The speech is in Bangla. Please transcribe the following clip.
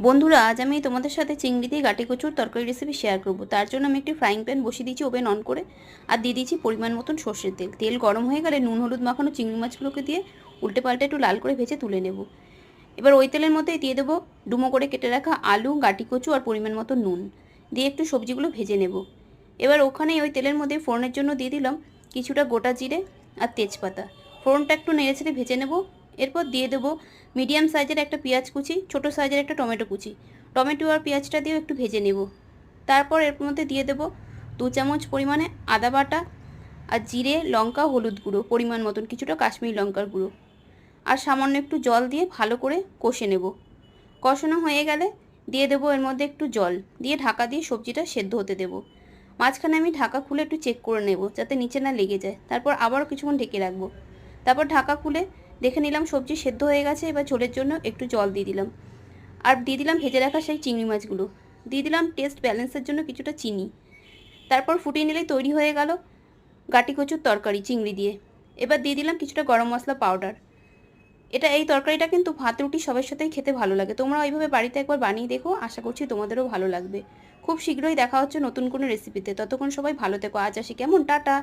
বন্ধুরা, আজ আমি তোমাদের সাথে চিংড়ি দিয়ে গাটি কচুর তরকারি রেসিপি শেয়ার করব। তার জন্য আমি একটি ফ্রাইং প্যান বসিয়ে দিয়েছি ওভেন অন করে, আর দিয়ে দিয়েছি পরিমাণ মতন সর্ষের তেল। তেল গরম হয়ে গেলে নুন হলুদ মাখানো চিংড়ি মাছগুলোকে দিয়ে উল্টে পাল্টে একটু লাল করে ভেজে তুলে নেব। এবার ওই তেলের মধ্যে দিয়ে দেবো ডুমো করে কেটে রাখা আলু, গাটি কচু আর পরিমাণ মতো নুন দিয়ে একটু সবজিগুলো ভেজে নেব। এবার ওখানে ওই তেলের মধ্যে ফোড়নের জন্য দিয়ে দিলাম কিছুটা গোটা জিরে আর তেজপাতা। ফোড়নটা একটু নেড়েচেড়ে ভেজে নেব। এরপর দিয়ে দেবো মিডিয়াম সাইজের একটা পেঁয়াজ কুচি, ছোটো সাইজের একটা টমেটো কুচি। টমেটো আর পেঁয়াজটা দিয়েও একটু ভেজে নেব। তারপর এর মধ্যে দিয়ে দেবো 2 চামচ পরিমাণে আদা বাটা আর জিরে, লঙ্কা, হলুদ গুঁড়ো পরিমাণ মতন, কিছুটা কাশ্মীরি লঙ্কার গুঁড়ো আর সামান্য একটু জল দিয়ে ভালো করে কষে নেব। কষানো হয়ে গেলে দিয়ে দেবো এর মধ্যে একটু জল দিয়ে ঢাকা দিয়ে সবজিটা সেদ্ধ হতে দেবো। মাঝখানে আমি ঢাকা খুলে একটু চেক করে নেব যাতে নিচে না লেগে যায়। তারপর আবারও কিছুক্ষণ ঢেকে রাখবো। তারপর ঢাকা খুলে দেখে নিলাম সবজি সেদ্ধ হয়ে গেছে। এবার ঝোলের জন্য একটু জল দিয়ে দিলাম আর দিয়ে দিলাম ভেজে রাখা সেই চিংড়ি মাছগুলো। দিয়ে দিলাম টেস্ট ব্যালেন্সের জন্য কিছুটা চিনি। তারপর ফুটিয়ে নিলেই তৈরি হয়ে গেল গাটি কচুর তরকারি চিংড়ি দিয়ে। এবার দিয়ে দিলাম কিছুটা গরম মশলা পাউডার। এই তরকারিটা কিন্তু ভাত রুটি সবার সাথেই খেতে ভালো লাগে। তোমরা ওইভাবে বাড়িতে একবার বানিয়ে দেখো, আশা করছি তোমাদেরও ভালো লাগবে। খুব শীঘ্রই দেখা হচ্ছে নতুন কোনো রেসিপিতে। ততক্ষণ সবাই ভালো থেকো। আজ আসি, কেমন? টাটা।